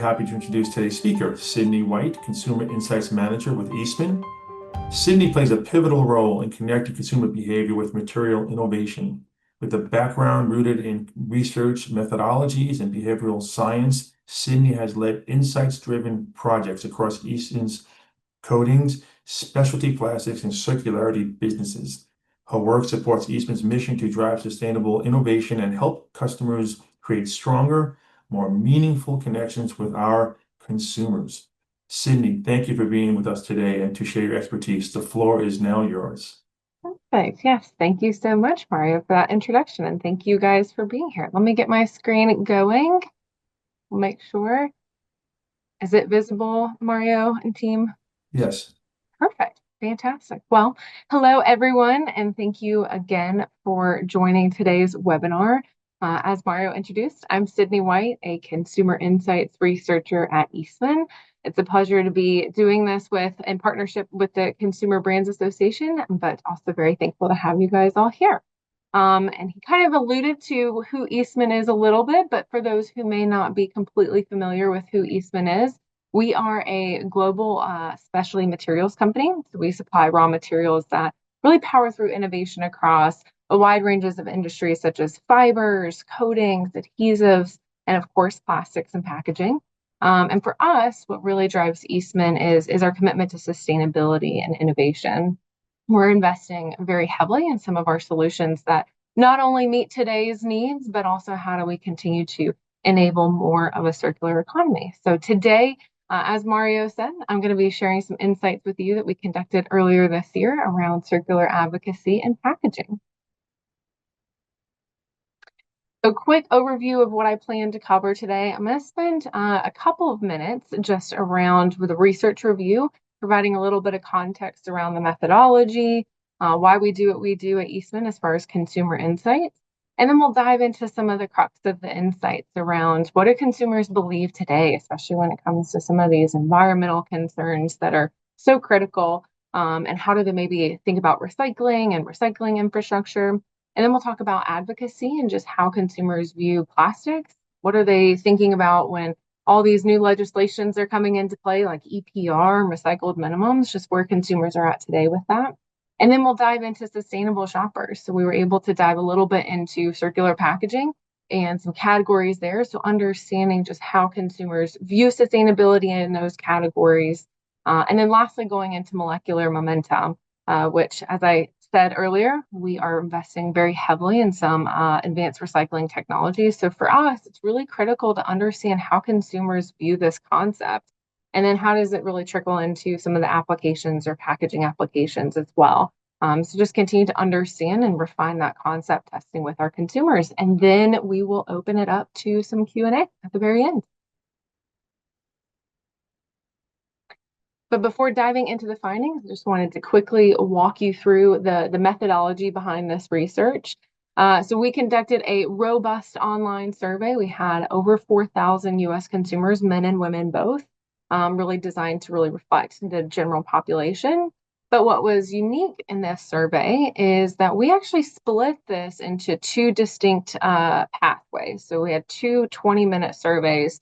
happy to introduce today's speaker, Sydney White, Consumer Insights Manager with Eastman. Sydney plays a pivotal role in connecting consumer behavior with material innovation. With a background rooted in research methodologies and behavioral science, Sydney has led insights-driven projects across Eastman's coatings, specialty plastics, and circularity businesses. Her work supports Eastman's mission to drive sustainable innovation and help customers create stronger, more meaningful connections with our consumers. Sydney, thank you for being with us today and to share your expertise. The floor is now yours. Perfect. Yes. Thank you so much, Mario, for that introduction. And thank you guys for being here. Let me get my screen going. We'll make sure. Is it visible, Mario and team? Yes. Perfect. Fantastic. Well, hello, everyone, and thank you again for joining today's webinar. As Mario introduced, I'm Sydney White, a consumer insights researcher at Eastman. It's a pleasure to be doing this in partnership with the Consumer Brands Association, but also very thankful to have you guys all here. And he kind of alluded to who Eastman is a little bit, but for those who may not be completely familiar with who Eastman is, we are a global specialty materials company. So we supply raw materials that really power through innovation across a wide ranges of industries such as fibers, coatings, adhesives, and of course, plastics and packaging. And for us, what really drives Eastman is our commitment to sustainability and innovation. We're investing very heavily in some of our solutions that not only meet today's needs, but also how do we continue to enable more of a circular economy. So today, as Mario said, I'm going to be sharing some insights with you that we conducted earlier this year around circular advocacy and packaging. A quick overview of what I plan to cover today. I'm going to spend a couple of minutes just around with a research review, providing a little bit of context around the methodology, why we do what we do at Eastman as far as consumer insights. And then we'll dive into some of the crux of the insights around what do consumers believe today, especially when it comes to some of these environmental concerns that are so critical, and how do they maybe think about recycling and recycling infrastructure. And then we'll talk about advocacy and just how consumers view plastics. What are they thinking about when all these new legislations are coming into play, like EPR, recycled minimums, just where consumers are at today with that. And then we'll dive into sustainable shoppers. So we were able to dive a little bit into circular packaging and some categories there. So understanding just how consumers view sustainability in those categories. And then lastly, going into molecular momentum, which, as I said earlier, we are investing very heavily in some advanced recycling technologies. So for us, it's really critical to understand how consumers view this concept. And then how does it really trickle into some of the applications or packaging applications as well? So just continue to understand and refine that concept testing with our consumers. And then we will open it up to some Q&A at the very end. But before diving into the findings, I just wanted to quickly walk you through the methodology behind this research. So we conducted a robust online survey. We had over 4,000 US consumers, men and women both, really designed to really reflect the general population. But what was unique in this survey is that we actually split this into two distinct pathways. So we had two 20-minute surveys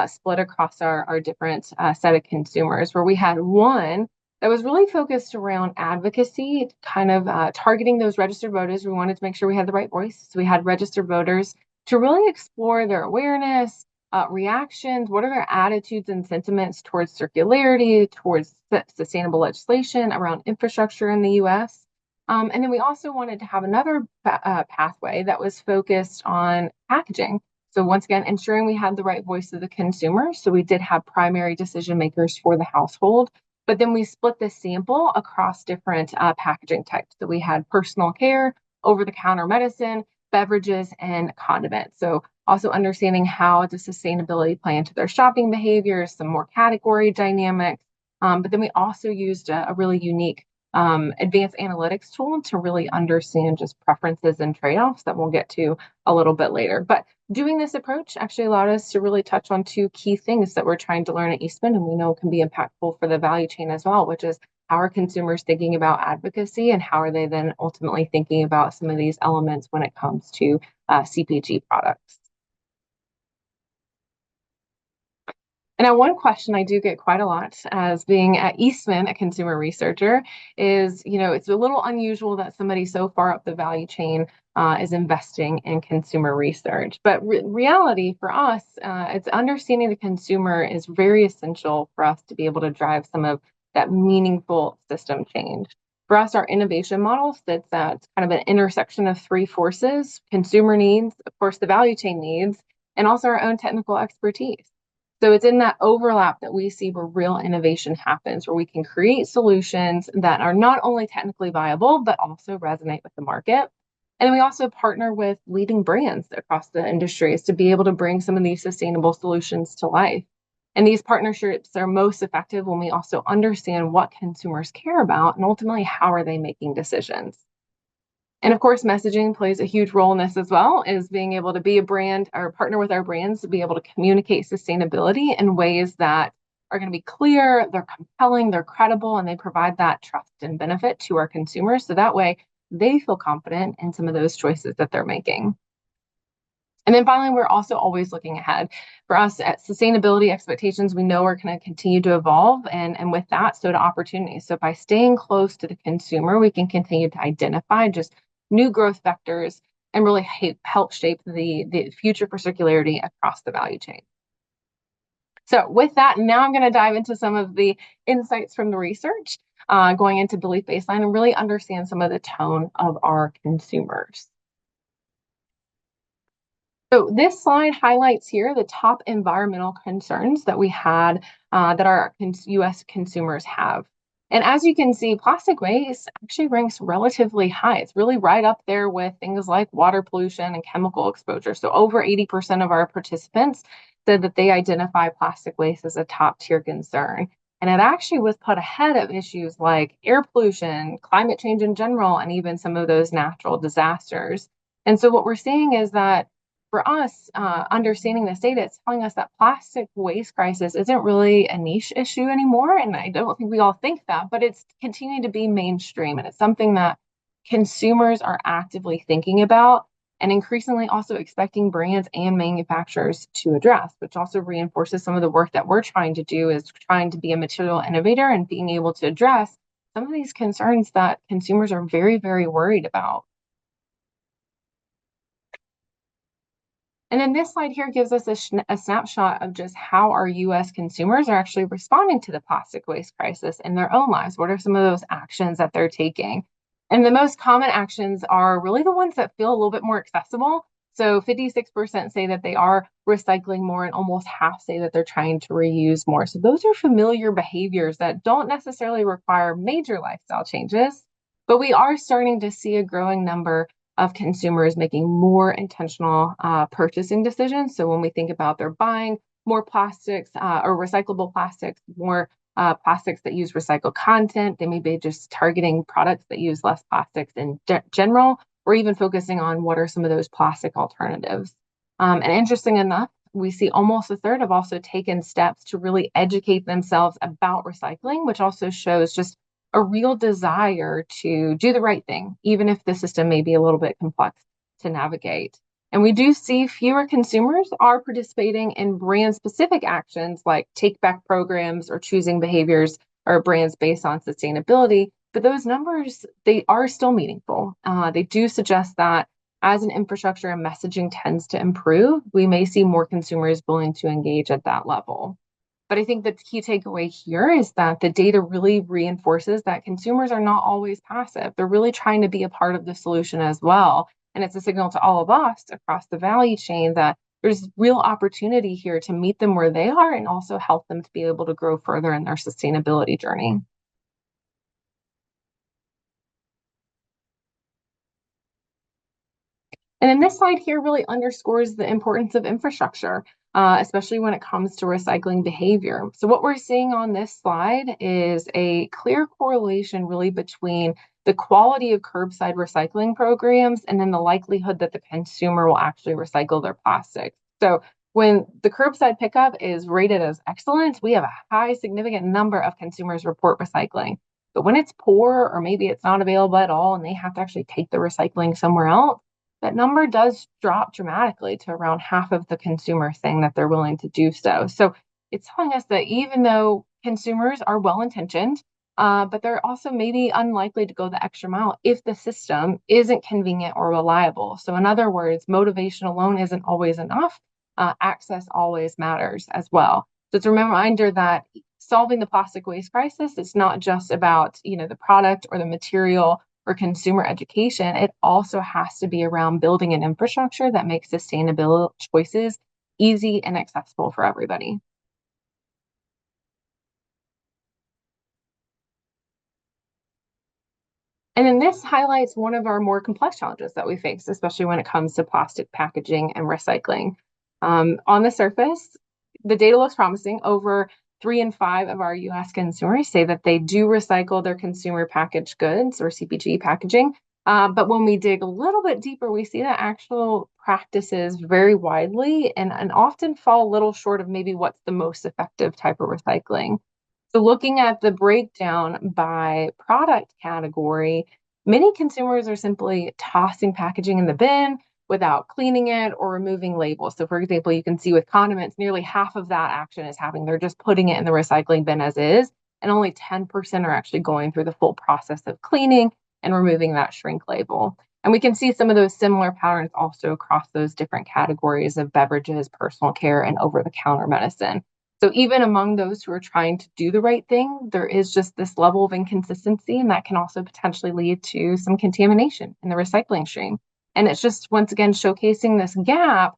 split across our different set of consumers, where we had one that was really focused around advocacy, kind of targeting those registered voters. We wanted to make sure we had the right voice. So we had registered voters to really explore their awareness, reactions, what are their attitudes and sentiments towards circularity, towards sustainable legislation around infrastructure in the US. And then we also wanted to have another pathway that was focused on packaging. So once again, ensuring we had the right voice of the consumer. So we did have primary decision makers for the household, but then we split the sample across different packaging types. So we had personal care, over-the-counter medicine, beverages, and condiments. So also understanding how does sustainability play into their shopping behaviors, some more category dynamics. But then we also used a really unique advanced analytics tool to really understand just preferences and trade-offs that we'll get to a little bit later. But doing this approach actually allowed us to really touch on two key things that we're trying to learn at Eastman and we know can be impactful for the value chain as well, which is how are consumers thinking about advocacy and how are they then ultimately thinking about some of these elements when it comes to CPG products. And now one question I do get quite a lot as being at Eastman, a consumer researcher, is, it's a little unusual that somebody so far up the value chain is investing in consumer research. But reality for us, it's understanding the consumer is very essential for us to be able to drive some of that meaningful system change. For us, our innovation model sits at kind of an intersection of three forces: consumer needs, of course, the value chain needs, and also our own technical expertise. So it's in that overlap that we see where real innovation happens, where we can create solutions that are not only technically viable, but also resonate with the market. And then we also partner with leading brands across the industries to be able to bring some of these sustainable solutions to life. And these partnerships are most effective when we also understand what consumers care about and ultimately how are they making decisions. And of course, messaging plays a huge role in this as well, is being able to be a brand or partner with our brands to be able to communicate sustainability in ways that are going to be clear, they're compelling, they're credible, and they provide that trust and benefit to our consumers. So that way they feel confident in some of those choices that they're making. And then finally, we're also always looking ahead. For us at sustainability expectations, we know are going to continue to evolve. And with that, so do opportunities. So by staying close to the consumer, we can continue to identify just new growth vectors and really help shape the future for circularity across the value chain. So with that, now I'm going to dive into some of the insights from the research, going into belief baseline and really understand some of the tone of our consumers. So this slide highlights here the top environmental concerns that we had that our U.S. consumers have. And as you can see, plastic waste actually ranks relatively high. It's really right up there with things like water pollution and chemical exposure. So over 80% of our participants said that they identify plastic waste as a top tier concern. And it actually was put ahead of issues like air pollution, climate change in general, and even some of those natural disasters. And so what we're seeing is that for us, understanding this data, it's telling us that plastic waste crisis isn't really a niche issue anymore. And I don't think we all think that, but it's continuing to be mainstream. And it's something that consumers are actively thinking about and increasingly also expecting brands and manufacturers to address, which also reinforces some of the work that we're trying to do, is trying to be a material innovator and being able to address some of these concerns that consumers are very, very worried about. And then this slide here gives us a snapshot of just how our US consumers are actually responding to the plastic waste crisis in their own lives. What are some of those actions that they're taking? And the most common actions are really the ones that feel a little bit more accessible. So 56% say that they are recycling more, and almost half say that they're trying to reuse more. So those are familiar behaviors that don't necessarily require major lifestyle changes, but we are starting to see a growing number of consumers making more intentional purchasing decisions. So when we think about they're buying more plastics or recyclable plastics, more plastics that use recycled content, they may be just targeting products that use less plastics in general, or even focusing on what are some of those plastic alternatives. And interesting enough, we see almost a third have also taken steps to really educate themselves about recycling, which also shows just a real desire to do the right thing, even if the system may be a little bit complex to navigate. And we do see fewer consumers are participating in brand specific actions like take back programs or choosing behaviors or brands based on sustainability. But those numbers, they are still meaningful. They do suggest that as an infrastructure and messaging tends to improve, we may see more consumers willing to engage at that level. But I think the key takeaway here is that the data really reinforces that consumers are not always passive. They're really trying to be a part of the solution as well. And it's a signal to all of us across the value chain that there's real opportunity here to meet them where they are and also help them to be able to grow further in their sustainability journey. And then this slide here really underscores the importance of infrastructure, especially when it comes to recycling behavior. So what we're seeing on this slide is a clear correlation really between the quality of curbside recycling programs and then the likelihood that the consumer will actually recycle their plastics. So when the curbside pickup is rated as excellent, we have a high significant number of consumers report recycling. But when it's poor, or maybe it's not available at all and they have to actually take the recycling somewhere else, that number does drop dramatically to around half of the consumers saying that they're willing to do so. So it's telling us that even though consumers are well-intentioned, but they're also maybe unlikely to go the extra mile if the system isn't convenient or reliable. So, in other words, motivation alone isn't always enough. Access always matters as well. So, it's a reminder that solving the plastic waste crisis is not just about the product or the material or consumer education. It also has to be around building an infrastructure that makes sustainable choices easy and accessible for everybody. And then this highlights one of our more complex challenges that we face, especially when it comes to plastic packaging and recycling. On the surface, the data looks promising. Over 3 in 5 of our US consumers say that they do recycle their consumer packaged goods or CPG packaging. But when we dig a little bit deeper, we see that actual practices vary widely and often fall a little short of maybe what's the most effective type of recycling. So looking at the breakdown by product category, many consumers are simply tossing packaging in the bin without cleaning it or removing labels. So for example, you can see with condiments, nearly half of that action is happening. They're just putting it in the recycling bin as is, and only 10% are actually going through the full process of cleaning and removing that shrink label. And we can see some of those similar patterns also across those different categories of beverages, personal care, and over-the-counter medicine. So even among those who are trying to do the right thing, there is just this level of inconsistency, and that can also potentially lead to some contamination in the recycling stream. And it's just once again showcasing this gap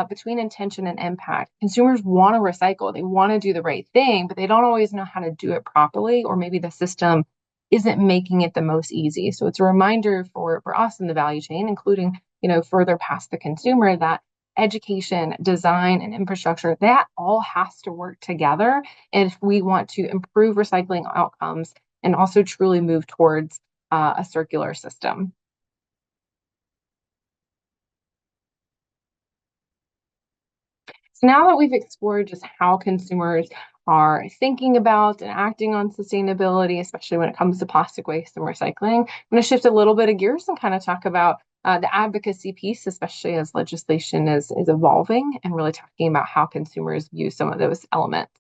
between intention and impact. Consumers want to recycle, they want to do the right thing, but they don't always know how to do it properly, or maybe the system isn't making it the most easy. So it's a reminder for us in the value chain, including further past the consumer, that education, design, and infrastructure, that all has to work together if we want to improve recycling outcomes and also truly move towards a circular system. So now that we've explored just how consumers are thinking about and acting on sustainability, especially when it comes to plastic waste and recycling, I'm going to shift a little bit of gears and kind of talk about the advocacy piece, especially as legislation is evolving and really talking about how consumers view some of those elements.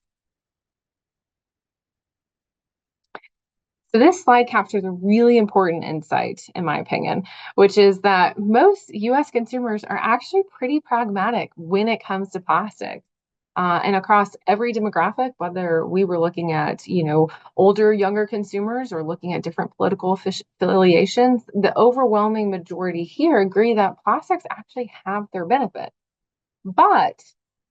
So this slide captures a really important insight, in my opinion, which is that most US consumers are actually pretty pragmatic when it comes to plastic. And across every demographic, whether we were looking at, older, younger consumers or looking at different political affiliations, the overwhelming majority here agree that plastics actually have their benefit. But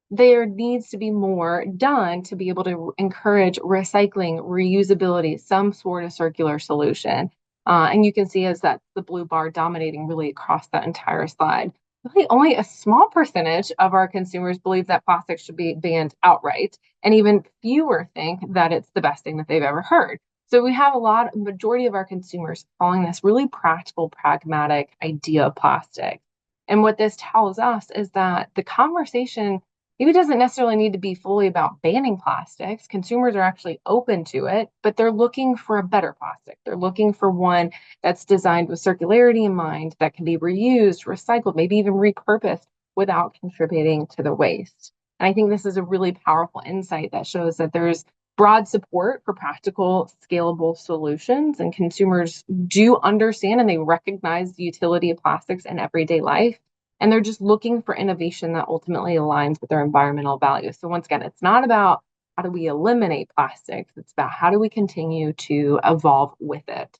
there needs to be more done to be able to encourage recycling, reusability, some sort of circular solution. And you can see as that's the blue bar dominating really across that entire slide. Really, only a small percentage of our consumers believe that plastic should be banned outright, and even fewer think that it's the best thing that they've ever heard. So we have majority of our consumers following this really practical, pragmatic idea of plastic. And what this tells us is that the conversation maybe doesn't necessarily need to be fully about banning plastics. Consumers are actually open to it, but they're looking for a better plastic. They're looking for one that's designed with circularity in mind, that can be reused, recycled, maybe even repurposed without contributing to the waste. And I think this is a really powerful insight that shows that there's broad support for practical, scalable solutions, and consumers do understand and they recognize the utility of plastics in everyday life. And they're just looking for innovation that ultimately aligns with their environmental values. So once again, it's not about how do we eliminate plastics, it's about how do we continue to evolve with it.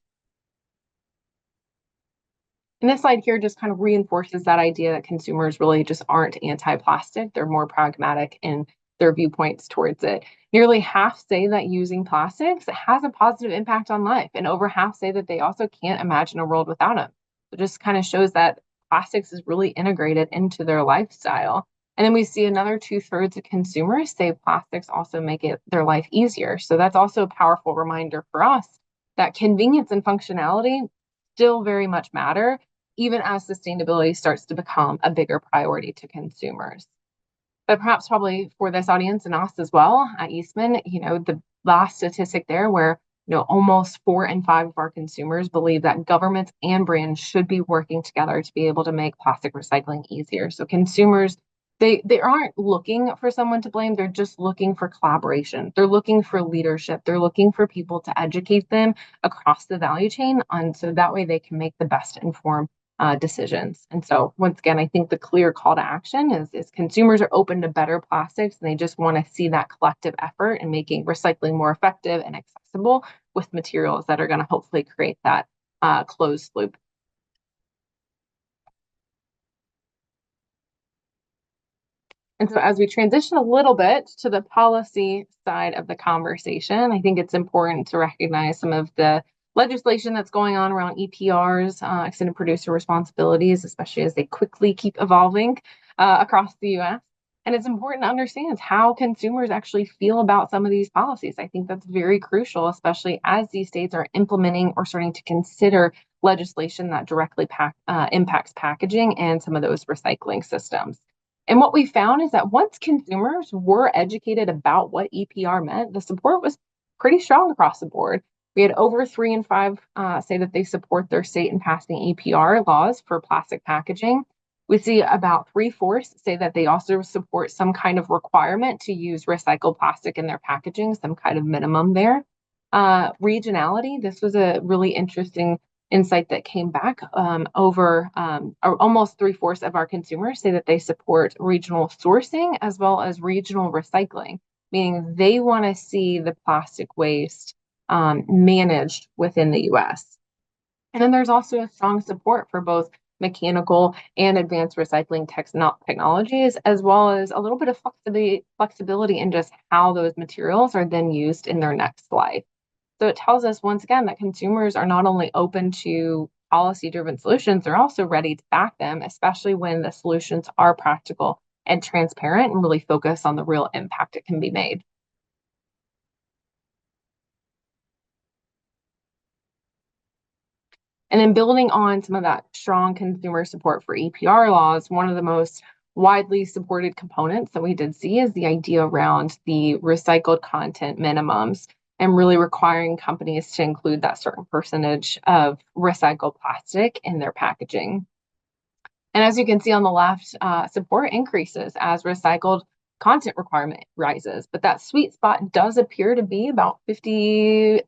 And this slide here just kind of reinforces that idea that consumers really just aren't anti-plastic. They're more pragmatic in their viewpoints towards it. Nearly half say that using plastics has a positive impact on life, and over half say that they also can't imagine a world without them. It just kind of shows that plastics is really integrated into their lifestyle. And then we see another 2/3 of consumers say plastics also make it their life easier. So that's also a powerful reminder for us that convenience and functionality still very much matter, even as sustainability starts to become a bigger priority to consumers. But perhaps probably for this audience and us as well at Eastman, the last statistic there where almost 4 in 5 of our consumers believe that governments and brands should be working together to be able to make plastic recycling easier. So consumers They aren't looking for someone to blame. They're just looking for collaboration. They're looking for leadership. They're looking for people to educate them across the value chain, and so that way they can make the best informed decisions. And so once again, I think the clear call to action is consumers are open to better plastics, and they just want to see that collective effort in making recycling more effective and accessible with materials that are going to hopefully create that closed loop. And so, as we transition a little bit to the policy side of the conversation, I think it's important to recognize some of the legislation that's going on around EPRs, extended producer responsibilities, especially as they quickly keep evolving across the US. And it's important to understand how consumers actually feel about some of these policies. I think that's very crucial, especially as these states are implementing or starting to consider legislation that directly impacts packaging and some of those recycling systems. And what we found is that once consumers were educated about what EPR meant, the support was pretty strong across the board. We had over 3 in 5 say that they support their state in passing EPR laws for plastic packaging. We see about 3/4 say that they also support some kind of requirement to use recycled plastic in their packaging, some kind of minimum there. Regionality, this was a really interesting insight that came back. Almost 3/4 of our consumers say that they support regional sourcing as well as regional recycling, meaning they want to see the plastic waste managed within the US. And then there's also a strong support for both mechanical and advanced recycling technologies, as well as a little bit of flexibility in just how those materials are then used in their next life. So it tells us once again that consumers are not only open to policy driven solutions, they're also ready to back them, especially when the solutions are practical and transparent and really focus on the real impact it can be made. And then building on some of that strong consumer support for EPR laws, one of the most widely supported components that we did see is the idea around the recycled content minimums and really requiring companies to include that certain percentage of recycled plastic in their packaging. And as you can see on the left, support increases as recycled content requirement rises, but that sweet spot does appear to be about 50%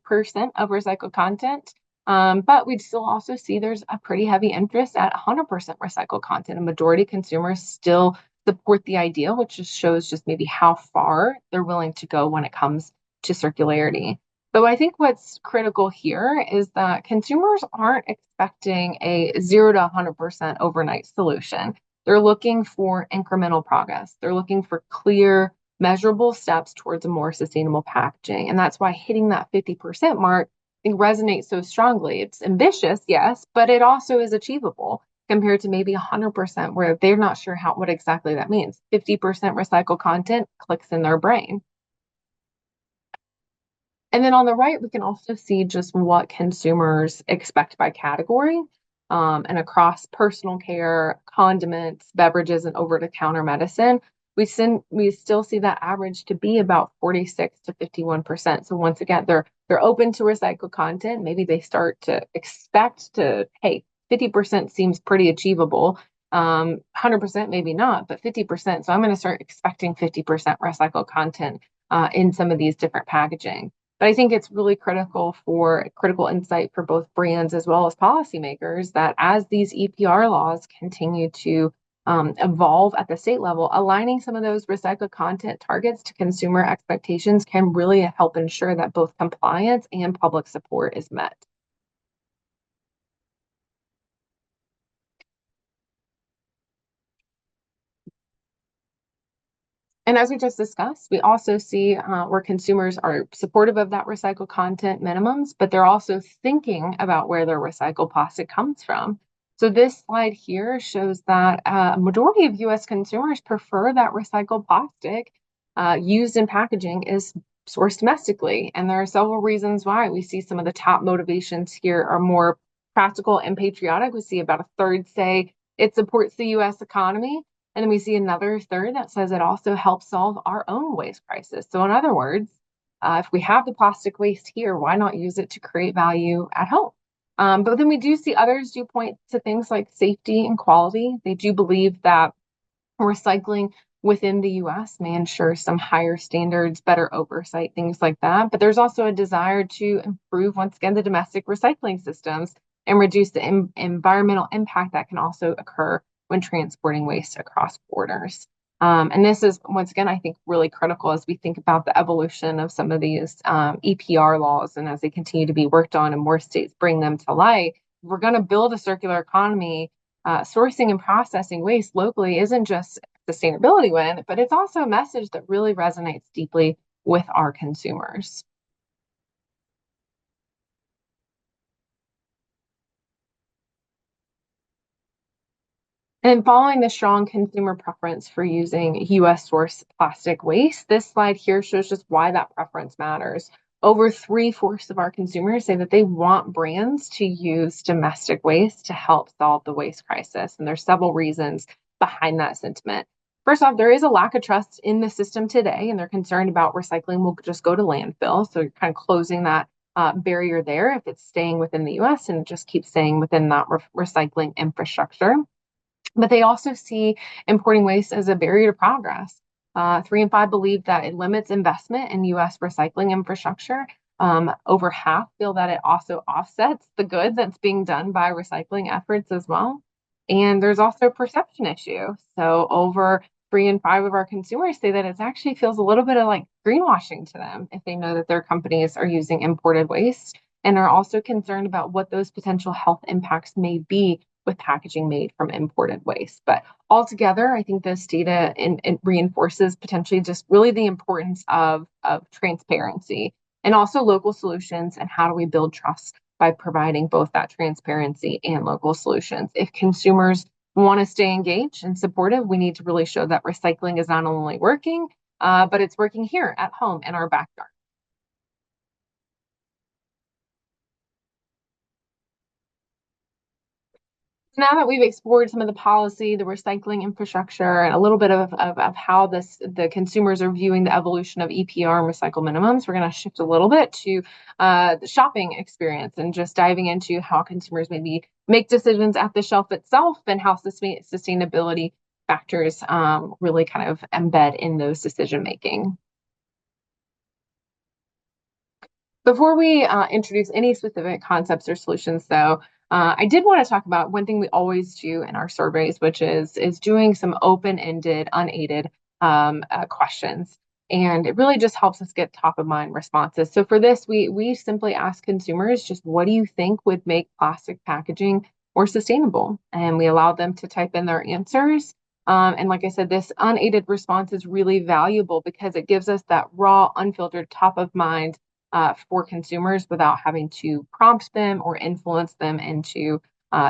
of recycled content. But we'd still also see there's a pretty heavy interest at 100% recycled content. A majority of consumers still support the idea, which just shows just maybe how far they're willing to go when it comes to circularity. But I think what's critical here is that consumers aren't expecting a 0 to 100% overnight solution. They're looking for incremental progress. They're looking for clear, measurable steps towards a more sustainable packaging. And that's why hitting that 50% mark think resonates so strongly. It's ambitious, yes, but it also is achievable compared to maybe 100% where they're not sure what exactly that means. 50% recycled content clicks in their brain. And then on the right, we can also see just what consumers expect by category. And across personal care, condiments, beverages, and over-the-counter medicine, we still see that average to be about 46 to 51%. So once again, they're open to recycled content. Maybe they start to expect to, hey, 50% seems pretty achievable. 100% maybe not, but 50%. So I'm going to start expecting 50% recycled content in some of these different packaging. But I think it's really critical insight for both brands as well as policymakers that as these EPR laws continue to evolve at the state level, aligning some of those recycled content targets to consumer expectations can really help ensure that both compliance and public support is met. And as we just discussed, we also see where consumers are supportive of that recycled content minimums, but they're also thinking about where their recycled plastic comes from. So this slide here shows that a majority of US consumers prefer that recycled plastic used in packaging is sourced domestically. And there are several reasons why. We see some of the top motivations here are more practical and patriotic. We see about a third say it supports the US economy. And then we see another third that says it also helps solve our own waste crisis. So in other words, if we have the plastic waste here, why not use it to create value at home? But then we do see others do point to things like safety and quality. They do believe that Recycling within the US may ensure some higher standards, better oversight, things like that. But there's also a desire to improve, once again, the domestic recycling systems and reduce the environmental impact that can also occur when transporting waste across borders. And this is, once again, I think really critical as we think about the evolution of some of these EPR laws and as they continue to be worked on and more states bring them to light. We're going to build a circular economy. Sourcing and processing waste locally isn't just a sustainability win, but it's also a message that really resonates deeply with our consumers. And following the strong consumer preference for using US source plastic waste, this slide here shows just why that preference matters. Over 3/4 of our consumers say that they want brands to use domestic waste to help solve the waste crisis. And there's several reasons behind that sentiment. First off, there is a lack of trust in the system today, and they're concerned about recycling will just go to landfill. So you're kind of closing that barrier there if it's staying within the US and just keeps staying within that recycling infrastructure. But they also see importing waste as a barrier to progress. 3 in 5 believe that it limits investment in US recycling infrastructure. Over half feel that it also offsets the good that's being done by recycling efforts as well. And there's also a perception issue. So over 3 in 5 of our consumers say that it actually feels a little bit of like greenwashing to them if they know that their companies are using imported waste and are also concerned about what those potential health impacts may be with packaging made from imported waste. But altogether, I think this data it reinforces potentially just really the importance of transparency and also local solutions and how do we build trust by providing both that transparency and local solutions. If consumers want to stay engaged and supportive, we need to really show that recycling is not only working, but it's working here at home in our backyard. Now that we've explored some of the policy, the recycling infrastructure, and a little bit of how the consumers are viewing the evolution of EPR and recycle minimums, we're going to shift a little bit to the shopping experience and just diving into how consumers maybe make decisions at the shelf itself and how sustainability factors really kind of embed in those decision making. Before we introduce any specific concepts or solutions, though, I did want to talk about one thing we always do in our surveys, which is doing some open-ended, unaided questions, and it really just helps us get top-of-mind responses. So for this, we simply ask consumers just what do you think would make plastic packaging more sustainable, and we allow them to type in their answers. And like I said, this unaided response is really valuable because it gives us that raw, unfiltered, top of mind for consumers without having to prompt them or influence them into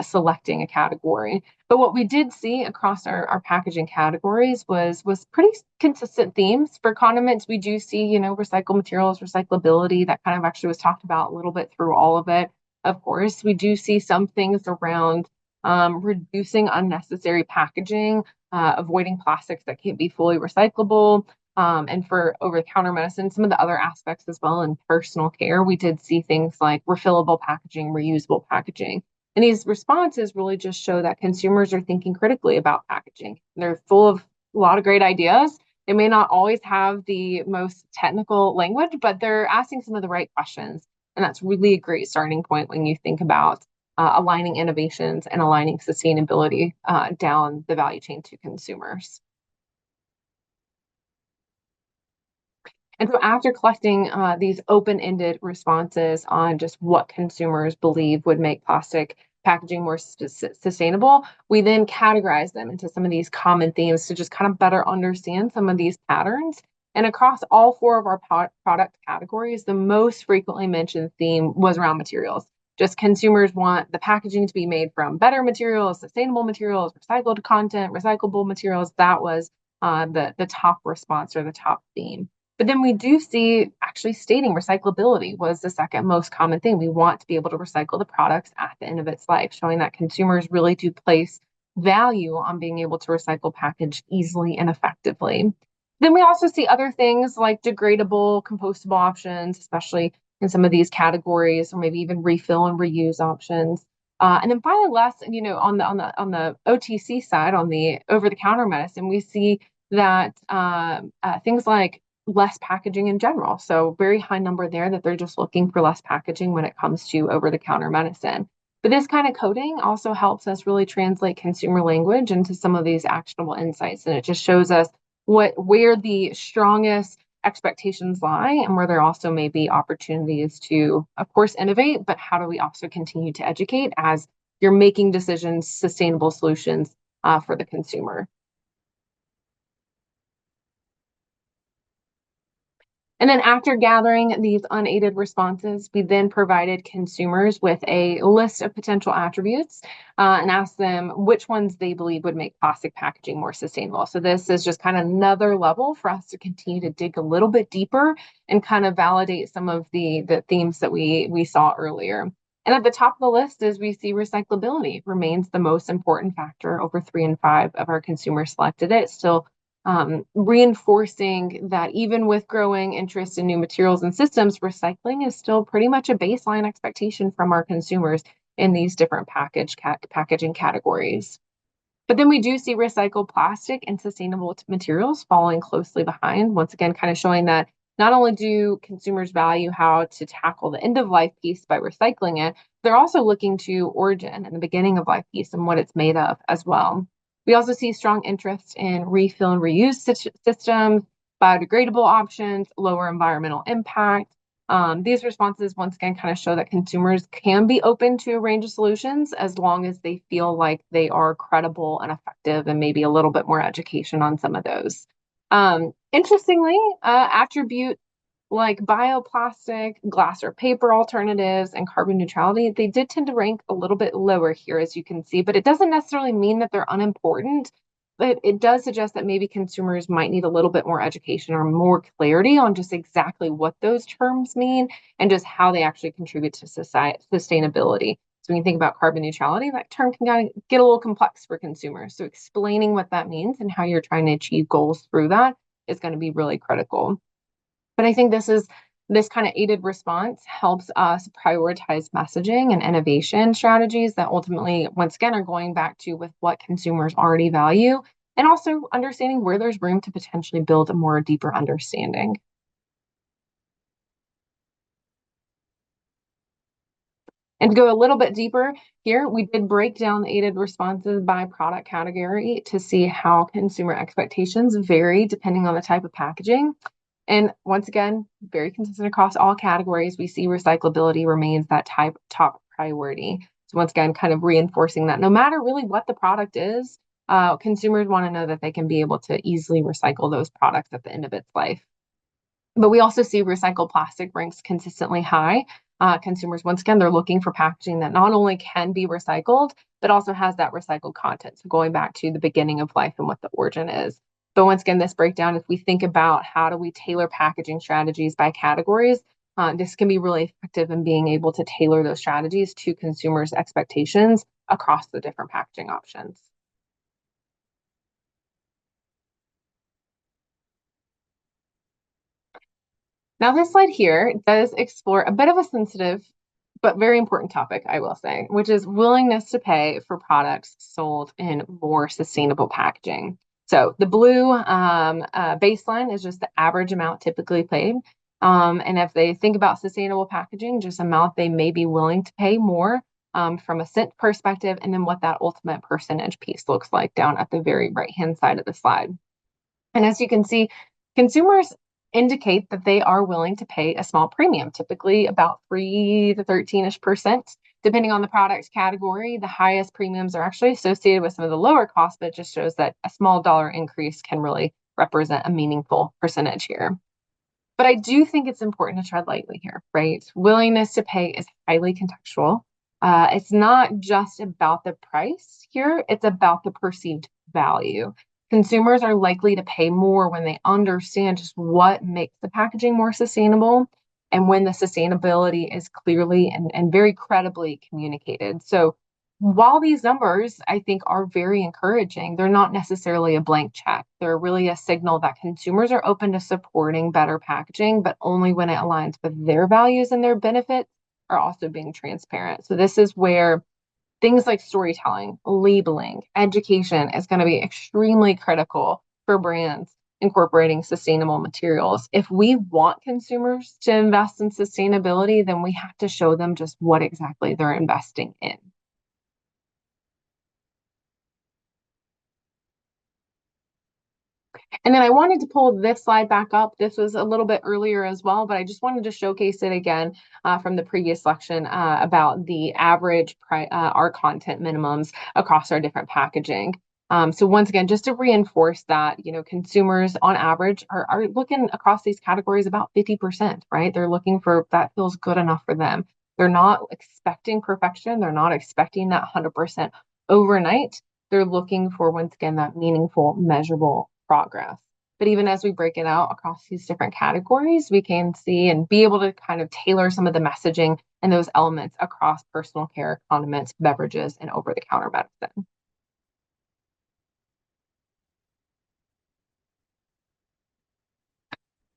selecting a category. But what we did see across our packaging categories was pretty consistent themes. For condiments, we do see, recycled materials, recyclability, that kind of actually was talked about a little bit through all of it. Of course, we do see some things around reducing unnecessary packaging, avoiding plastics that can't be fully recyclable, and for over-the-counter medicine, some of the other aspects as well in personal care, we did see things like refillable packaging, reusable packaging. And these responses really just show that consumers are thinking critically about packaging. They're full of a lot of great ideas. They may not always have the most technical language, but they're asking some of the right questions. And that's really a great starting point when you think about aligning innovations and aligning sustainability down the value chain to consumers. And so after collecting these open-ended responses on just what consumers believe would make plastic packaging more sustainable, we then categorize them into some of these common themes to just kind of better understand some of these patterns. And across all 4 of our product categories, the most frequently mentioned theme was around materials. Just consumers want the packaging to be made from better materials, sustainable materials, recycled content, recyclable materials. That was the top response or the top theme. But then we do see actually stating recyclability was the second most common thing. We want to be able to recycle the products at the end of its life, showing that consumers really do place value on being able to recycle package easily and effectively. Then we also see other things like degradable, compostable options, especially in some of these categories, or maybe even refill and reuse options. And then finally, last, on the OTC side, on the over-the-counter medicine, we see that things like less packaging in general. So very high number there that they're just looking for less packaging when it comes to over-the-counter medicine. But this kind of coding also helps us really translate consumer language into some of these actionable insights, and it just shows us where the strongest expectations lie and where there also may be opportunities to, of course, innovate, but how do we also continue to educate as you're making decisions, sustainable solutions for the consumer. And then after gathering these unaided responses, we then provided consumers with a list of potential attributes and asked them which ones they believe would make plastic packaging more sustainable. So this is just kind of another level for us to continue to dig a little bit deeper and kind of validate some of the themes that we saw earlier. And at the top of the list is we see recyclability remains the most important factor. Over 3 in 5 of our consumers selected it. Still reinforcing that even with growing interest in new materials and systems, recycling is still pretty much a baseline expectation from our consumers in these different packaging categories. But then we do see recycled plastic and sustainable materials following closely behind, once again, kind of showing that not only do consumers value how to tackle the end of life piece by recycling it, they're also looking to origin and the beginning of life piece and what it's made of as well. We also see strong interest in refill and reuse systems, biodegradable options, lower environmental impact. These responses, once again, kind of show that consumers can be open to a range of solutions as long as they feel like they are credible and effective, and maybe a little bit more education on some of those. Interestingly, attribute like bioplastic, glass or paper alternatives, and carbon neutrality, they did tend to rank a little bit lower here, as you can see, but it doesn't necessarily mean that they're unimportant. But it does suggest that maybe consumers might need a little bit more education or more clarity on just exactly what those terms mean and just how they actually contribute to society sustainability. So when you think about carbon neutrality, that term can kind of get a little complex for consumers. So explaining what that means and how you're trying to achieve goals through that is going to be really critical. But I think this kind of aided response helps us prioritize messaging and innovation strategies that ultimately, once again, are going back to with what consumers already value and also understanding where there's room to potentially build a more deeper understanding. And to go a little bit deeper here, we did break down the aided responses by product category to see how consumer expectations vary depending on the type of packaging. And once again, very consistent across all categories, we see recyclability remains that top priority. So once again, kind of reinforcing that no matter really what the product is, consumers want to know that they can be able to easily recycle those products at the end of its life. But we also see recycled plastic ranks consistently high. Consumers, once again, they're looking for packaging that not only can be recycled, but also has that recycled content. So going back to the beginning of life and what the origin is. But once again, this breakdown, if we think about how do we tailor packaging strategies by categories, this can be really effective in being able to tailor those strategies to consumers' expectations across the different packaging options. Now, this slide here does explore a bit of a sensitive but very important topic, I will say, which is willingness to pay for products sold in more sustainable packaging. So the blue baseline is just the average amount typically paid. And if they think about sustainable packaging, just amount they may be willing to pay more from a cent perspective, and then what that ultimate percentage piece looks like down at the very right-hand side of the slide. And as you can see, consumers indicate that they are willing to pay a small premium, typically about 3 to 13-ish%, depending on the product category. The highest premiums are actually associated with some of the lower costs, but it just shows that a small dollar increase can really represent a meaningful percentage here. But I do think it's important to tread lightly here, right? Willingness to pay is highly contextual. It's not just about the price here, it's about the perceived value. Consumers are likely to pay more when they understand just what makes the packaging more sustainable and when the sustainability is clearly and very credibly communicated. So while these numbers, I think, are very encouraging, they're not necessarily a blank check. They're really a signal that consumers are open to supporting better packaging, but only when it aligns with their values, and their benefits are also being transparent. So this is where Things like storytelling, labeling, education is going to be extremely critical for brands incorporating sustainable materials. If we want consumers to invest in sustainability, then we have to show them just what exactly they're investing in. And then I wanted to pull this slide back up. This was a little bit earlier as well, but I just wanted to showcase it again from the previous section about the average our content minimums across our different packaging. So once again, just to reinforce that, consumers on average are looking across these categories about 50%, right? They're looking for that feels good enough for them. They're not expecting perfection. They're not expecting that 100% overnight. They're looking for, once again, that meaningful, measurable progress. But even as we break it out across these different categories, we can see and be able to kind of tailor some of the messaging and those elements across personal care, condiments, beverages, and over-the-counter medicine.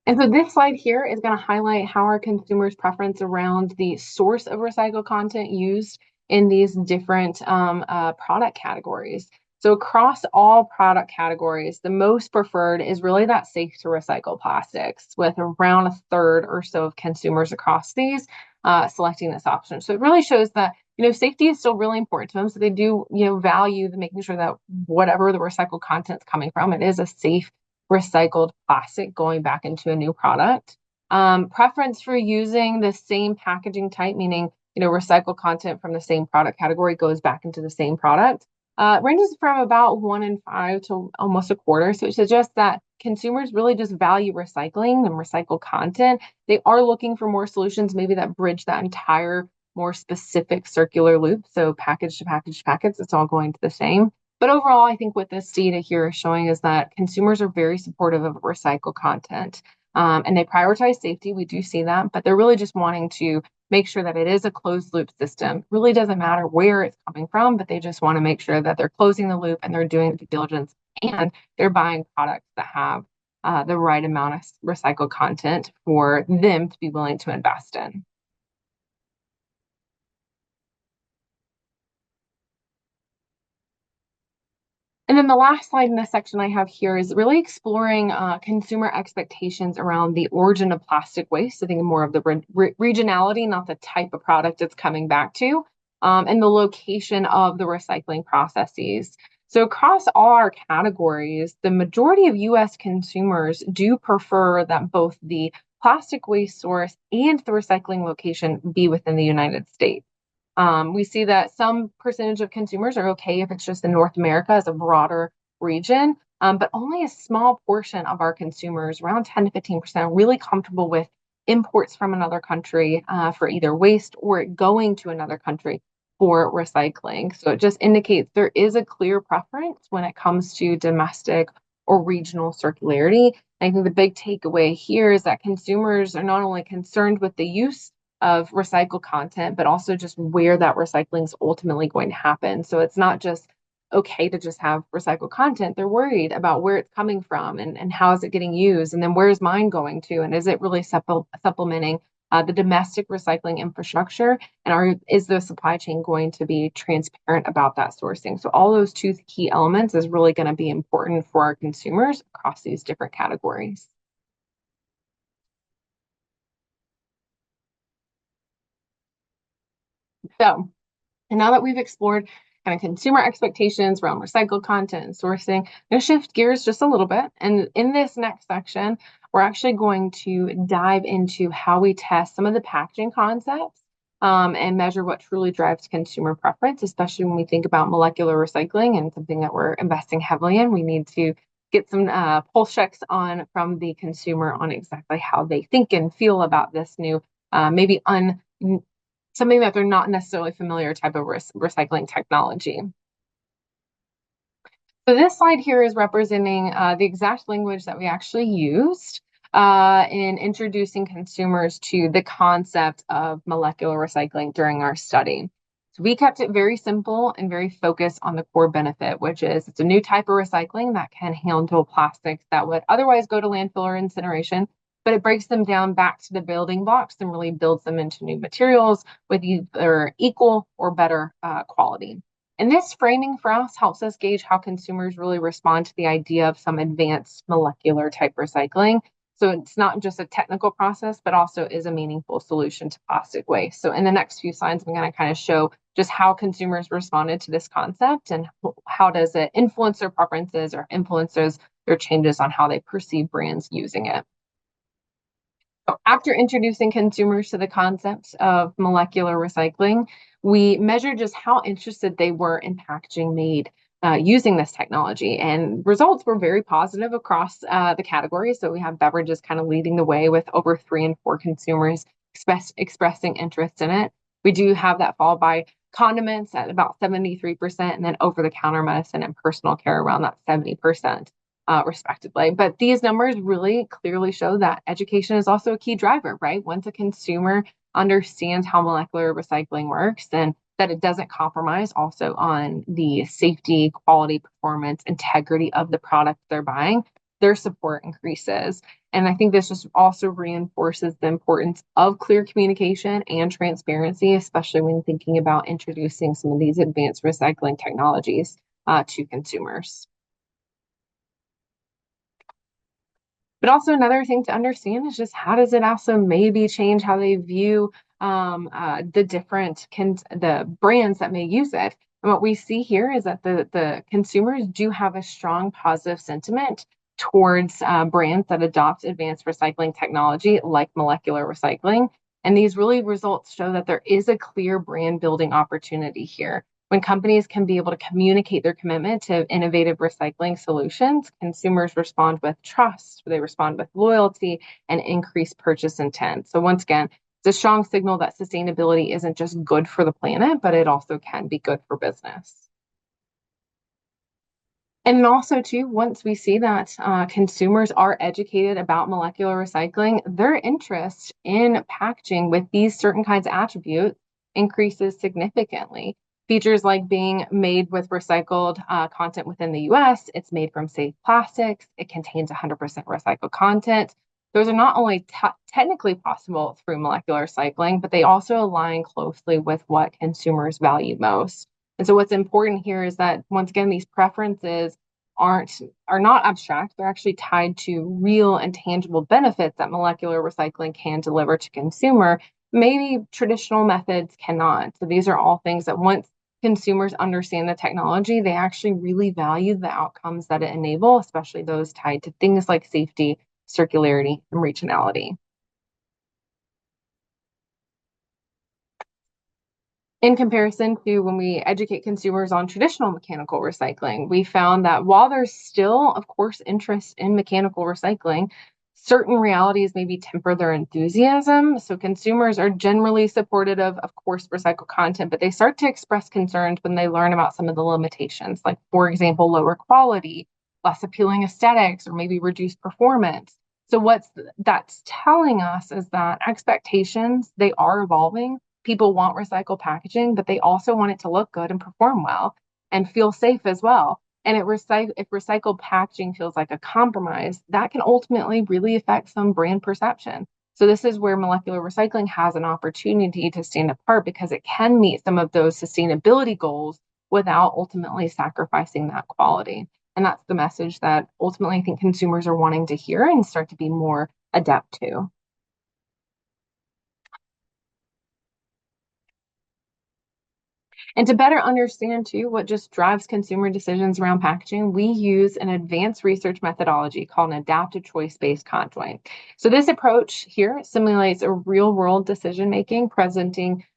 And so this slide here is going to highlight how our consumers' preference around the source of recycled content used in these different product categories. So across all product categories, the most preferred is really that safe to recycle plastics, with around a third or so of consumers across these selecting this option. So it really shows that safety is still really important to them. So they do value the making sure that whatever the recycled content is coming from, it is a safe recycled plastic going back into a new product. Preference for using the same packaging type, meaning recycled content from the same product category goes back into the same product. Ranges from about 1 in 5 to almost a quarter. So it suggests that consumers really just value recycling and recycled content. They are looking for more solutions, maybe that bridge that entire more specific circular loop. So package to package to package, it's all going to the same. But overall, I think what this data here is showing is that consumers are very supportive of recycled content. And they prioritize safety. We do see that, but they're really just wanting to make sure that it is a closed loop system. It really doesn't matter where it's coming from, but they just want to make sure that they're closing the loop and they're doing due diligence and they're buying products that have the right amount of recycled content for them to be willing to invest in. And then the last slide in this section I have here is really exploring consumer expectations around the origin of plastic waste. I think more of the regionality, not the type of product it's coming back to, and the location of the recycling processes. So across all our categories, the majority of US consumers do prefer that both the plastic waste source and the recycling location be within the United States. We see that some percentage of consumers are okay if it's just in North America as a broader region, but only a small portion of our consumers, around 10 to 15%, are really comfortable with imports from another country for either waste or going to another country for recycling. So it just indicates there is a clear preference when it comes to domestic or regional circularity. I think the big takeaway here is that consumers are not only concerned with the use of recycled content, but also just where that recycling is ultimately going to happen. So it's not just okay to just have recycled content. They're worried about where it's coming from and how is it getting used, and then where's mine going to, and is it really supplementing the domestic recycling infrastructure, and is the supply chain going to be transparent about that sourcing? So all those two key elements is really going to be important for our consumers across these different categories. So, and now that we've explored kind of consumer expectations around recycled content and sourcing, I'm going to shift gears just a little bit. And in this next section, we're actually going to dive into how we test some of the packaging concepts and measure what truly drives consumer preference, especially when we think about molecular recycling and something that we're investing heavily in. We need to get some pulse checks on from the consumer on exactly how they think and feel about this new, maybe something that they're not necessarily familiar type of recycling technology. So this slide here is representing the exact language that we actually used in introducing consumers to the concept of molecular recycling during our study. So we kept it very simple and very focused on the core benefit, which is it's a new type of recycling that can handle plastics that would otherwise go to landfill or incineration, but it breaks them down back to the building blocks and really builds them into new materials with either equal or better quality. And this framing for us helps us gauge how consumers really respond to the idea of some advanced molecular type recycling. So it's not just a technical process, but also is a meaningful solution to plastic waste. So in the next few slides, I'm going to kind of show just how consumers responded to this concept and how does it influence their preferences or influences their changes on how they perceive brands using it. So after introducing consumers to the concept of molecular recycling, we measured just how interested they were in packaging made using this technology. And results were very positive across the categories. So we have beverages kind of leading the way with over 3 in 4 consumers expressing interest in it. We do have that followed by condiments at about 73%, and then over-the-counter medicine and personal care around that 70%. Respectively. But these numbers really clearly show that education is also a key driver, right? Once a consumer understands how molecular recycling works and that it doesn't compromise also on the safety, quality, performance, integrity of the product they're buying, their support increases. And I think this just also reinforces the importance of clear communication and transparency, especially when thinking about introducing some of these advanced recycling technologies to consumers. But also another thing to understand is just how does it also maybe change how they view the brands that may use it. And what we see here is that the consumers do have a strong positive sentiment towards brands that adopt advanced recycling technology like molecular recycling. And these really results show that there is a clear brand building opportunity here. When companies can be able to communicate their commitment to innovative recycling solutions, consumers respond with trust, they respond with loyalty, and increased purchase intent. So once again, it's a strong signal that sustainability isn't just good for the planet, but it also can be good for business. And also, too, once we see that consumers are educated about molecular recycling, their interest in packaging with these certain kinds of attributes increases significantly. Features like being made with recycled content within the US, it's made from safe plastics, it contains 100% recycled content. Those are not only technically possible through molecular recycling, but they also align closely with what consumers value most. And so what's important here is that once again, these preferences are not abstract. They're actually tied to real and tangible benefits that molecular recycling can deliver to consumer. Maybe traditional methods cannot. So these are all things that once consumers understand the technology, they actually really value the outcomes that it enable, especially those tied to things like safety, circularity, and regionality. In comparison to when we educate consumers on traditional mechanical recycling, we found that while there's still, of course, interest in mechanical recycling, certain realities maybe temper their enthusiasm. So consumers are generally supportive of course, recycled content, but they start to express concerns when they learn about some of the limitations, like, for example, lower quality, less appealing aesthetics, or maybe reduced performance. So that's telling us is that expectations, they are evolving. People want recycled packaging, but they also want it to look good and perform well and feel safe as well. And if recycled packaging feels like a compromise, that can ultimately really affect some brand perception. So this is where molecular recycling has an opportunity to stand apart because it can meet some of those sustainability goals without ultimately sacrificing that quality. And that's the message that ultimately I think consumers are wanting to hear and start to be more adept to. And to better understand too what just drives consumer decisions around packaging, we use an advanced research methodology called an adaptive choice-based conjoint. So this approach here simulates a real-world decision making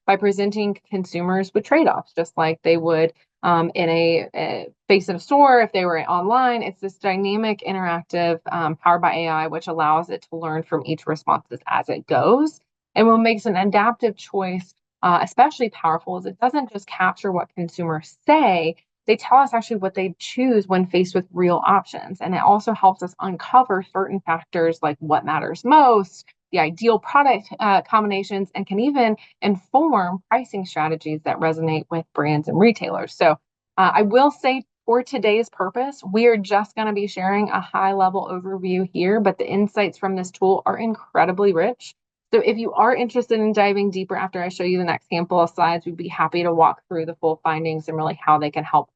by presenting consumers with trade-offs, just like they would in a face of a store if they were online. It's this dynamic, interactive, powered by AI, which allows it to learn from each response as it goes. And what makes an adaptive choice especially powerful is it doesn't just capture what consumers say, they tell us actually what they choose when faced with real options. And it also helps us uncover certain factors like what matters most, the ideal product combinations, and can even inform pricing strategies that resonate with brands and retailers. So I will say for today's purpose, we are just going to be sharing a high level overview here, but the insights from this tool are incredibly rich. So if you are interested in diving deeper after I show you the next handful of slides, we'd be happy to walk through the full findings and really how they can help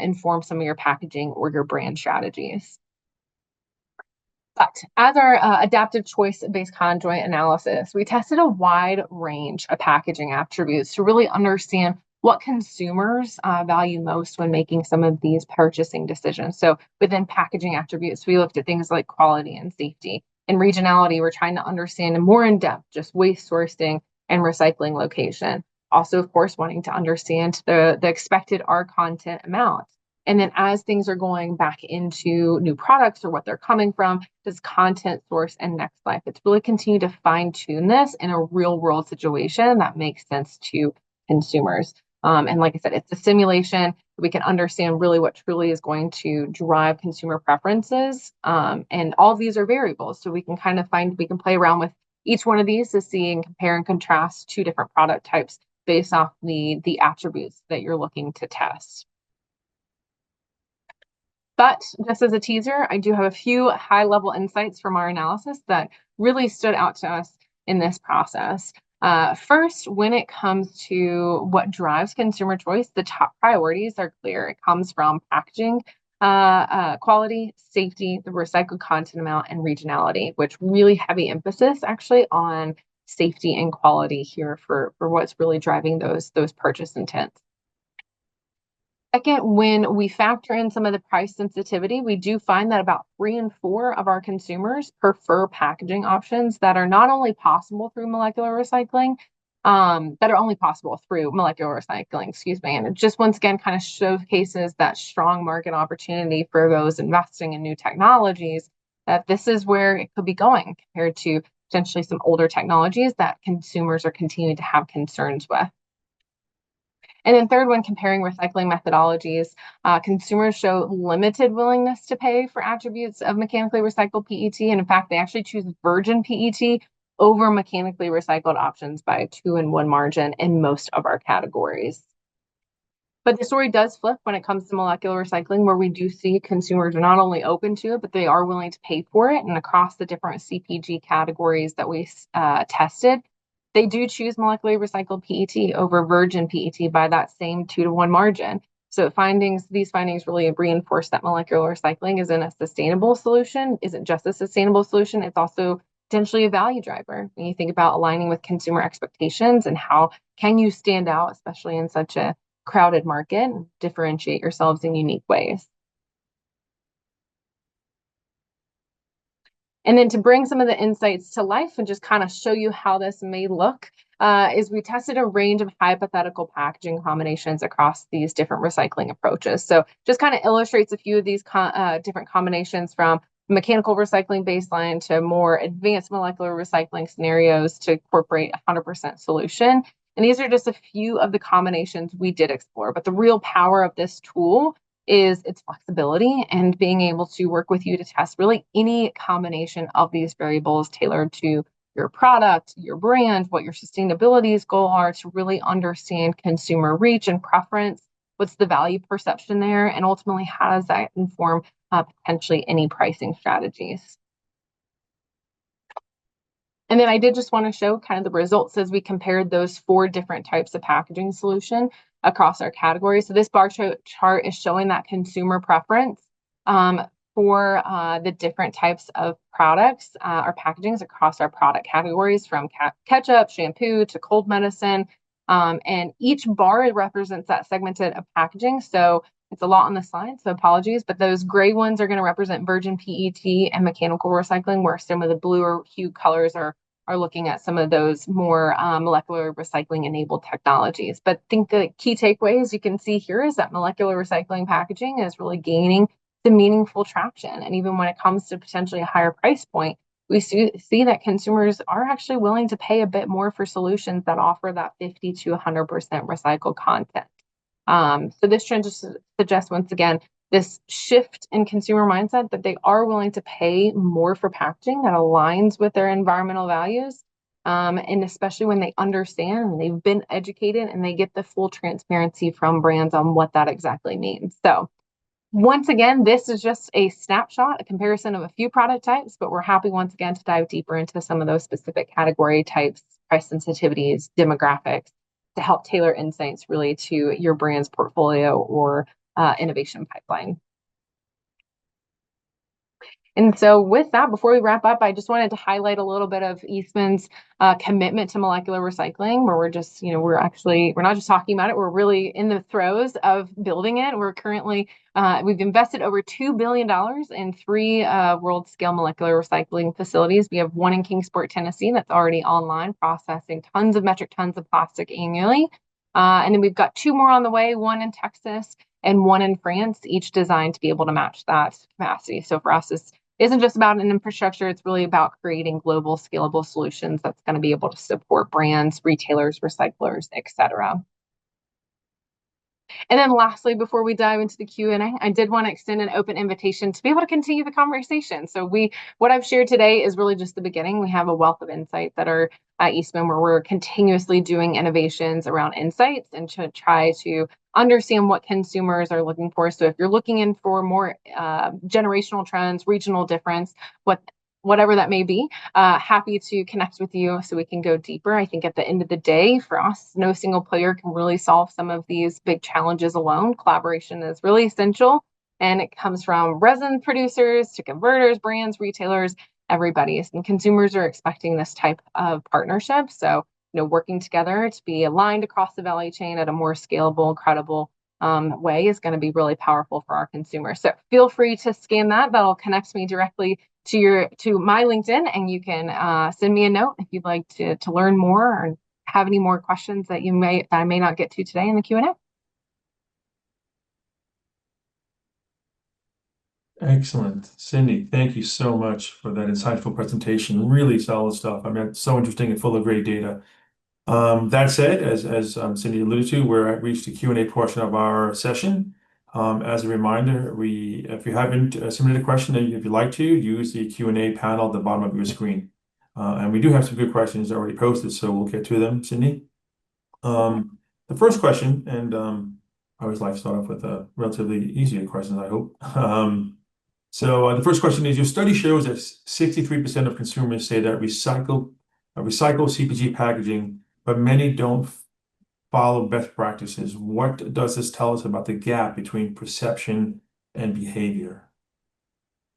inform some of your packaging or your brand strategies. But as our adaptive choice-based conjoint analysis, we tested a wide range of packaging attributes to really understand what consumers value most when making some of these purchasing decisions. So within packaging attributes, we looked at things like quality and safety. In regionality, we're trying to understand more in depth just waste sourcing and recycling location. Also, of course, wanting to understand the expected R content amount. And then as things are going back into new products or what they're coming from, does content source and next life? It's really continue to fine tune this in a real world situation that makes sense to consumers. And like I said, it's a simulation. We can understand really what truly is going to drive consumer preferences. And all of these are variables. So we can kind of we can play around with each one of these to see and compare and contrast two different product types based off the attributes that you're looking to test. But just as a teaser, I do have a few high-level insights from our analysis that really stood out to us in this process. First, when it comes to what drives consumer choice, the top priorities are clear. It comes from packaging, quality, safety, the recycled content amount, and regionality, which really heavy emphasis actually on safety and quality here for what's really driving those purchase intents. Second, when we factor in some of the price sensitivity, we do find that about 3 in 4 of our consumers prefer packaging options that are not only possible through molecular recycling, excuse me. And it just once again kind of showcases that strong market opportunity for those investing in new technologies, that this is where it could be going compared to potentially some older technologies that consumers are continuing to have concerns with. And then third, when comparing recycling methodologies, consumers show limited willingness to pay for attributes of mechanically recycled PET. And in fact, they actually choose virgin PET over mechanically recycled options by a 2-in-1 margin in most of our categories. But the story does flip when it comes to molecular recycling, where we do see consumers are not only open to it, but they are willing to pay for it. And across the different CPG categories that we tested, they do choose molecularly recycled PET over virgin PET by that same 2-to-1 margin. So these findings really reinforce that molecular recycling isn't a sustainable solution, isn't just a sustainable solution, it's also potentially a value driver. When you think about aligning with consumer expectations and how can you stand out, especially in such a crowded market, and differentiate yourselves in unique ways. And then to bring some of the insights to life and just kind of show you how this may look, is we tested a range of hypothetical packaging combinations across these different recycling approaches. So just kind of illustrates a few of these different combinations from mechanical recycling baseline to more advanced molecular recycling scenarios to incorporate 100% solution. And these are just a few of the combinations we did explore. But the real power of this tool is its flexibility and being able to work with you to test really any combination of these variables tailored to your product, your brand, what your sustainability goals are, to really understand consumer reach and preference, what's the value perception there, and ultimately how does that inform potentially any pricing strategies. And then I did just want to show kind of the results as we compared those 4 different types of packaging solution across our categories. So this bar chart is showing that consumer preference for the different types of products or packagings across our product categories, from ketchup, shampoo to cold medicine. And each bar represents that segmented of packaging. So it's a lot on the slide, so apologies, but those gray ones are going to represent virgin PET and mechanical recycling, where some of the bluer hue colors are looking at some of those more molecular recycling enabled technologies. But I think the key takeaways you can see here is that molecular recycling packaging is really gaining the meaningful traction. And even when it comes to potentially a higher price point, we see that consumers are actually willing to pay a bit more for solutions that offer that 50 to 100% recycled content. So this trend just suggests, once again, this shift in consumer mindset that they are willing to pay more for packaging that aligns with their environmental values. And especially when they understand and they've been educated and they get the full transparency from brands on what that exactly means. So Once again, this is just a snapshot, a comparison of a few product types, but we're happy once again to dive deeper into some of those specific category types, price sensitivities, demographics, to help tailor insights really to your brand's portfolio or innovation pipeline. And so with that, before we wrap up, I just wanted to highlight a little bit of Eastman's commitment to molecular recycling, where we're just, we're not just talking about it, we're really in the throes of building it. We're currently, we've invested over $2 billion in three world scale molecular recycling facilities. We have one in Kingsport, Tennessee, that's already online, processing tons of metric tons of plastic annually. And then we've got two more on the way, one in Texas and one in France, each designed to be able to match that capacity. So for us, this isn't just about an infrastructure, it's really about creating global scalable solutions that's going to be able to support brands, retailers, recyclers, et cetera. And then lastly, before we dive into the Q&A, I did want to extend an open invitation to be able to continue the conversation. So what I've shared today is really just the beginning. We have a wealth of insights that are at Eastman where we're continuously doing innovations around insights and to try to understand what consumers are looking for. So if you're looking in for more generational trends, regional difference, whatever that may be, happy to connect with you so we can go deeper. I think at the end of the day, for us, no single player can really solve some of these big challenges alone. Collaboration is really essential, and it comes from resin producers to converters, brands, retailers, everybody. And consumers are expecting this type of partnership. So, working together to be aligned across the value chain at a more scalable, credible way is going to be really powerful for our consumers. So feel free to scan that. That'll connect me directly to my LinkedIn, and you can send me a note if you'd like to learn more or have any more questions that I may not get to today in the Q&A. Excellent. Cindy, thank you so much for that insightful presentation. Really solid stuff. I mean, it's so interesting and full of great data. That said, as Cindy alluded to, we're reached the Q&A portion of our session. As a reminder, if you haven't submitted a question, if you'd like to, use the Q&A panel at the bottom of your screen. And we do have some good questions already posted, so we'll get to them, Cindy. The first question, and I always like to start off with relatively easier questions, I hope. So the first question is, your study shows that 63% of consumers say that recycle CPG packaging, but many don't follow best practices. What does this tell us about the gap between perception and behavior?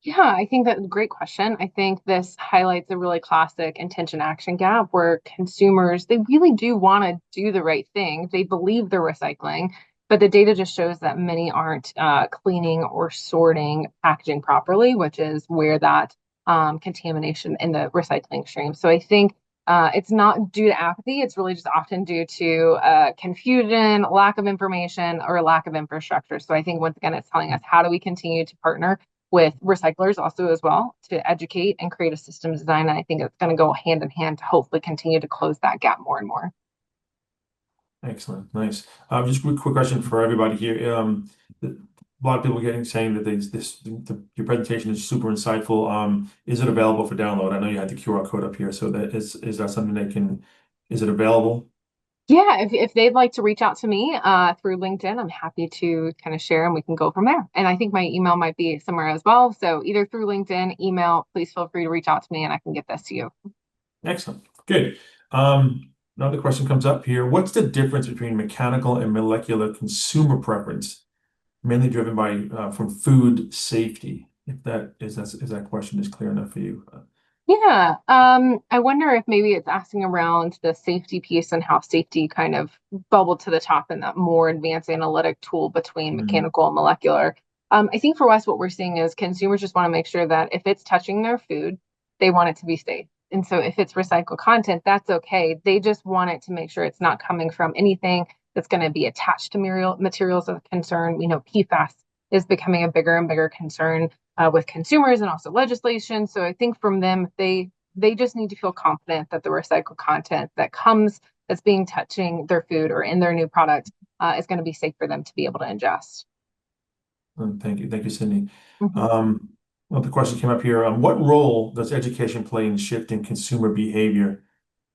Yeah, I think that's a great question. I think this highlights a really classic intention action gap where consumers, they really do want to do the right thing. They believe they're recycling, but the data just shows that many aren't cleaning or sorting packaging properly, which is where that contamination in the recycling stream. So I think it's not due to apathy. It's really just often due to confusion, lack of information, or lack of infrastructure. So I think once again, it's telling us how do we continue to partner with recyclers also as well to educate and create a system design. And I think it's going to go hand in hand to hopefully continue to close that gap more and more. Excellent. Nice. Just a quick question for everybody here. A lot of people saying that your presentation is super insightful. Is it available for download? I know you had the QR code up here, so is that something is it available? Yeah, if they'd like to reach out to me through LinkedIn, I'm happy to kind of share and we can go from there. And I think my email might be somewhere as well. So either through LinkedIn, email, please feel free to reach out to me and I can get this to you. Excellent. Good. Another question comes up here. What's the difference between mechanical and molecular consumer preference, mainly driven by from food safety? If that question is clear enough for you. Yeah, I wonder if maybe it's asking around the safety piece and how safety kind of bubbled to the top in that more advanced analytic tool between mechanical and molecular. I think for us, what we're seeing is consumers just want to make sure that if it's touching their food, they want it to be safe. And so if it's recycled content, that's okay. They just want it to make sure it's not coming from anything that's going to be attached to materials of concern. PFAS is becoming a bigger and bigger concern with consumers and also legislation. So I think from them, they just need to feel confident that the recycled content that's being touching their food or in their new product is going to be safe for them to be able to ingest. Thank you, Cindy. Mm-hmm. Another question came up here. What role does education play in shifting consumer behavior,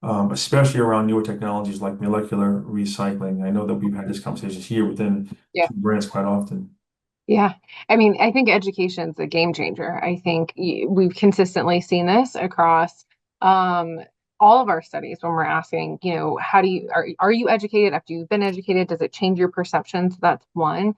especially around newer technologies like molecular recycling? I know that we've had this conversation here within Yeah. brands quite often. Yeah. I mean, I think education's a game changer. I think we've consistently seen this across um, all of our studies when we're asking, how do you are you educated after you've been educated? Does it change your perceptions? That's one.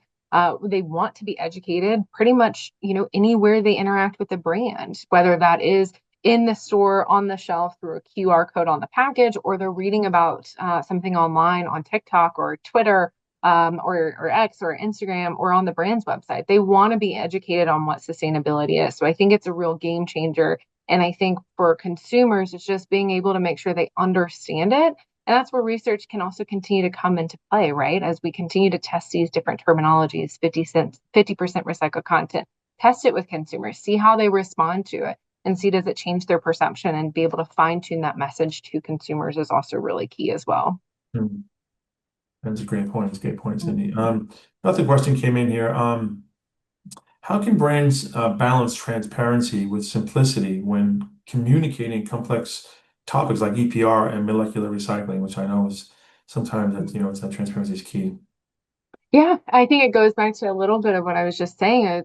They want to be educated pretty much, anywhere they interact with the brand, whether that is in the store, on the shelf through a QR code on the package, or they're reading about something online on TikTok or Twitter, or X or Instagram or on the brand's website. They want to be educated on what sustainability is. So I think it's a real game changer. And I think for consumers, it's just being able to make sure they understand it. And that's where research can also continue to come into play, right? As we continue to test these different terminologies, 50% recycled content, test it with consumers, see how they respond to it, and see does it change their perception, and be able to fine tune that message to consumers is also really key as well. Hmm. That's a great point. That's a great point, Cindy. Another question came in here. How can brands balance transparency with simplicity when communicating complex topics like EPR and molecular recycling, which I know is sometimes it's that transparency is key. Yeah, I think it goes back to a little bit of what I was just saying.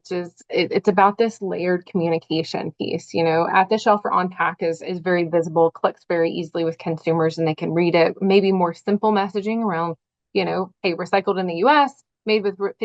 It's about this layered communication piece. At the shelf or on pack is very visible, clicks very easily with consumers, and they can read it. Maybe more simple messaging around, hey, recycled in the US, made with 50%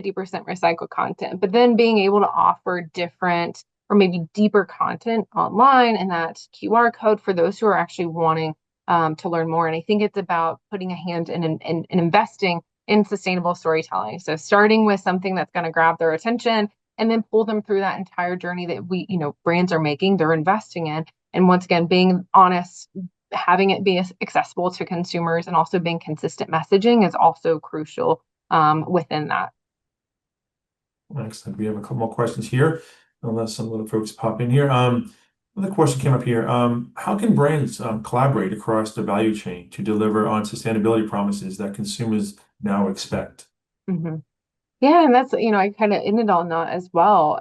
recycled content. But then being able to offer different or maybe deeper content online, and that QR code for those who are actually wanting to learn more. And I think it's about putting a hand in investing in sustainable storytelling. So starting with something that's going to grab their attention and then pull them through that entire journey that brands are making, they're investing in. And once again, being honest, having it be accessible to consumers, and also being consistent messaging is also crucial within that. Excellent. We have a couple more questions here, unless some other folks pop in here. Another question came up here. How can brands collaborate across the value chain to deliver on sustainability promises that consumers now expect? Mhm. Yeah, and that's, I kind of ended on that as well.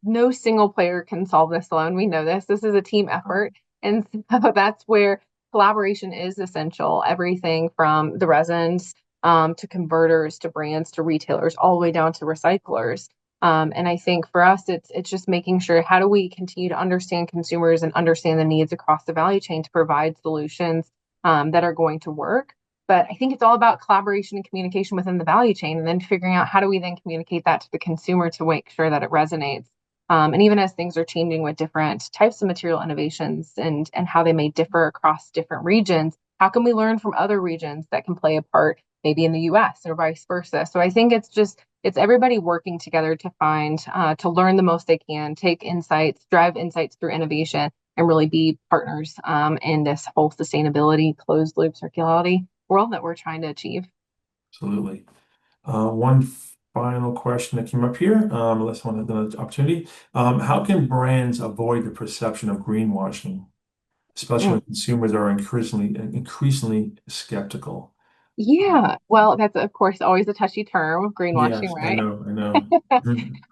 No single player can solve this alone. We know this. This is a team effort. And so that's where collaboration is essential. Everything from the resins to converters to brands to retailers, all the way down to recyclers. And I think for us, it's just making sure, how do we continue to understand consumers and understand the needs across the value chain to provide solutions that are going to work. But I think it's all about collaboration and communication within the value chain, and then figuring out how do we then communicate that to the consumer to make sure that it resonates. And even as things are changing with different types of material innovations and how they may differ across different regions, how can we learn from other regions that can play a part maybe in the US or vice versa? So I think it's everybody working together to find to learn the most they can, take insights, drive insights through innovation, and really be partners in this whole sustainability, closed loop circularity world that we're trying to achieve. Absolutely. One final question that came up here, unless one has another opportunity. How can brands avoid the perception of greenwashing, especially Mm. when consumers are increasingly skeptical? Yeah, well, that's of course always a touchy term, greenwashing, Yes, I right? know, I know.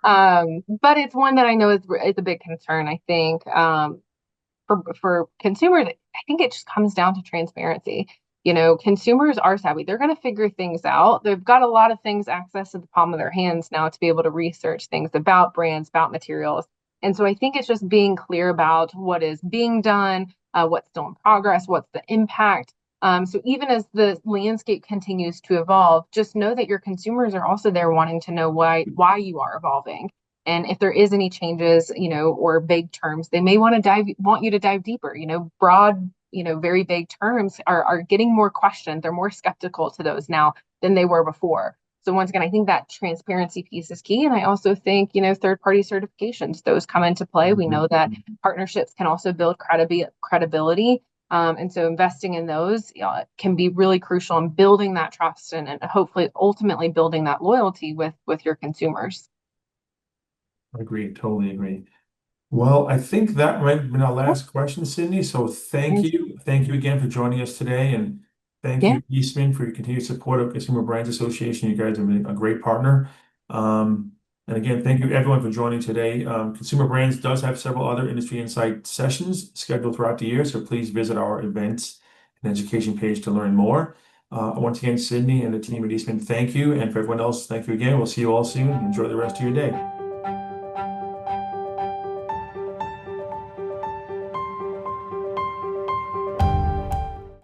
Mhm. But it's one that I know is a big concern. I think for consumers, I think it just comes down to transparency. Consumers are savvy. They're going to figure things out. They've got a lot of things access to the palm of their hands now to be able to research things about brands, about materials. And so I think it's just being clear about what is being done, what's still in progress, what's the impact. So even as the landscape continues to evolve, just know that your consumers are also there wanting to know why you are evolving. And if there is any changes, or vague terms, they may want you to dive deeper. Broad, very vague terms are getting more questioned. They're more skeptical to those now than they were before. So once again, I think that transparency piece is key. And I also think, third-party certifications, those come into play. We know that partnerships can also build credibility. And so investing in those can be really crucial in building that trust, and hopefully ultimately building that loyalty with your consumers. Agree, totally agree. Well, I think that might have been our last question, Sydney. So thank Yeah. you. Thank you again for joining us today. And thank Yeah. you, Eastman, for your continued support of Consumer Brands Association. You guys have been a great partner. And again, thank you everyone for joining today. Consumer Brands does have several other industry insight sessions scheduled throughout the year. So please visit our events and education page to learn more. Once again, Sydney and the team at Eastman, thank you. And for everyone else, thank you again. We'll see you all soon. Enjoy the rest of your day.